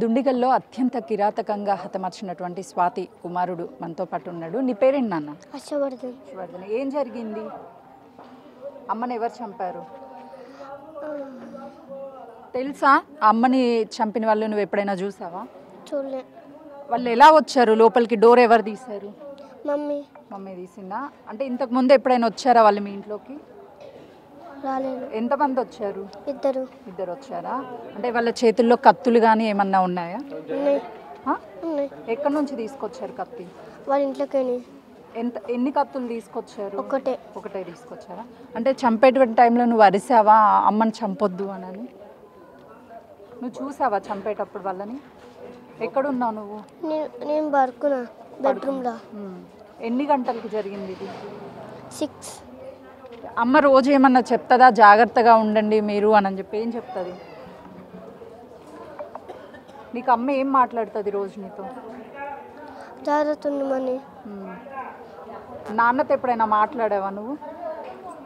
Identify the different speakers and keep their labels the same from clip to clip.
Speaker 1: దుండిగల్లో అత్యంత కిరాతకంగా హతమార్చినటువంటి స్వాతి కుమారుడు మనతో పాటు ఉన్నాడు. నీ పేరేంటి నాన్న? హర్షవర్ధన్. ఏం జరిగింది? అమ్మని ఎవరు చంపారు తెలుసా? అమ్మని చంపిన వాళ్ళు నువ్వు ఎప్పుడైనా చూసావా?
Speaker 2: చూడలే.
Speaker 1: వాళ్ళు ఎలా వచ్చారు లోపలికి? డోర్ ఎవరు తీశారు? మమ్మీ తీసిందా? అంటే ఇంతకు ముందు ఎప్పుడైనా వచ్చారా వాళ్ళు మీ ఇంట్లోకి?
Speaker 2: రాలేదు.
Speaker 1: ఎంతమంది వచ్చారు? ఇద్దరు వచ్చారా? అంటే వాళ్ళ చేతుల్లో కత్తులు కానీ ఏమన్నా ఉన్నాయా? ఎక్కడి నుంచి తీసుకొచ్చారు కత్తి?
Speaker 2: వాళ్ళ ఇంట్లోకి.
Speaker 1: ఎన్ని కత్తులు తీసుకొచ్చారు?
Speaker 2: ఒకటే
Speaker 1: తీసుకొచ్చారా? అంటే చంపేటువంటి టైంలో నువ్వు అరిసావా అమ్మని చంపొద్దు అని? నువ్వు చూసావా చంపేటప్పుడు వాళ్ళని? ఎక్కడున్నావు నువ్వు?
Speaker 2: నేను పడుకున్నా బెడ్రూమ్లో.
Speaker 1: ఎన్ని గంటలకు జరిగింది ఇది?
Speaker 2: 6.
Speaker 1: అమ్మ రోజు ఏమన్నా చెప్తుందా జాగ్రత్తగా ఉండండి మీరు అని చెప్పి? ఏం చెప్తుంది నీకు? అమ్మ ఏం మాట్లాడుతుంది రోజు నీతో?
Speaker 2: జాగ్రత్త ఉండమని.
Speaker 1: నాన్నతో ఎప్పుడైనా మాట్లాడావా నువ్వు?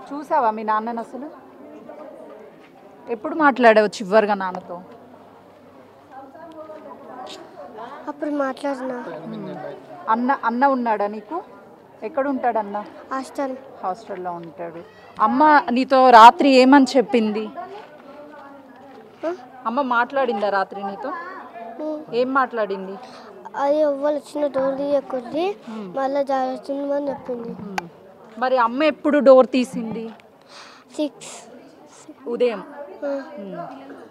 Speaker 1: చూసావా మీ నాన్నని అసలు? ఎప్పుడు మాట్లాడావు చివరిగా నాన్నతో?
Speaker 2: అప్పుడు మాట్లాడినా.
Speaker 1: అన్న ఉన్నాడా నీకు? ఎక్కడ ఉంటాడు అన్న? హాస్టల్లో ఉంటాడు. అమ్మ నీతో రాత్రి ఏమని చెప్పింది? అమ్మ మాట్లాడిందా రాత్రి నీతో? ఏం మాట్లాడింది?
Speaker 2: అది ఎవ్వరు వచ్చిన డోర్ తీయకొద్ది మళ్ళీ జాగ్రత్త అని చెప్పింది.
Speaker 1: మరి అమ్మ ఎప్పుడు డోర్ తీసింది?
Speaker 2: 6
Speaker 1: ఉదయం.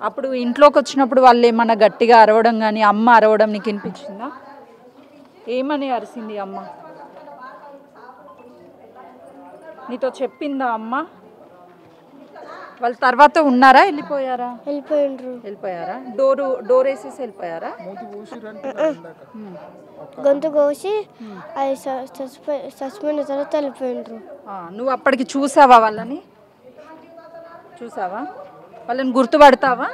Speaker 1: అప్పుడు ఇంట్లోకి వచ్చినప్పుడు వాళ్ళు ఏమన్నా గట్టిగా అరవడం కానీ అమ్మ అరవడం నీకు వినిపించిందా? ఏమని అరిసింది అమ్మ? నీతో చెప్పిందా అమ్మ? వాళ్ళ తర్వాత ఉన్నారా వెళ్ళిపోయారా? వెళ్ళిపోయారా? డోర్ వేసేసి వెళ్ళిపోయారా?
Speaker 2: గొంతు కోసి అది సస్పెండ్ తర్వాత వెళ్ళిపోయిండ్రు.
Speaker 1: నువ్వు అప్పటికి చూసావా వాళ్ళని? చూసావా? వాళ్ళని గుర్తుపడతావా?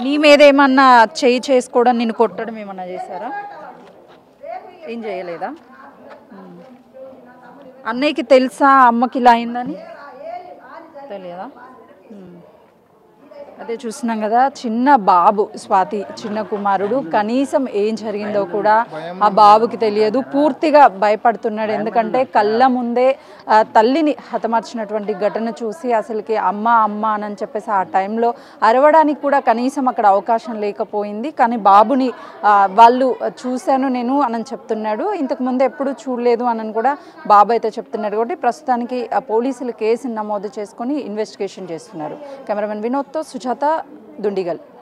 Speaker 1: నీ మీద ఏమన్నా చేయి చేసుకోవడం నిన్ను కొట్టడం ఏమన్నా చేశారా? ఏం చేయలేదా? అన్నయ్యకి తెలుసా అమ్మకి ఇలా అయిందని? తెలియదా? అదే చూస్తున్నాం కదా, చిన్న బాబు స్వాతి చిన్న కుమారుడు. కనీసం ఏం జరిగిందో కూడా ఆ బాబుకి తెలియదు. పూర్తిగా భయపడుతున్నాడు. ఎందుకంటే కళ్ళ ముందే తల్లిని హతమార్చినటువంటి ఘటన చూసి అసలుకి అమ్మ అమ్మ అని చెప్పేసి ఆ టైంలో అరవడానికి కూడా కనీసం అక్కడ అవకాశం లేకపోయింది. కానీ బాబుని వాళ్ళు చూశాను నేను అని చెప్తున్నాడు. ఇంతకుముందు ఎప్పుడు చూడలేదు అని కూడా బాబు అయితే చెప్తున్నాడు. కాబట్టి ప్రస్తుతానికి పోలీసులు కేసు నమోదు చేసుకొని ఇన్వెస్టిగేషన్ చేస్తున్నారు. కెమెరామెన్ వినోద్తో సుజాత, దుండిగల్.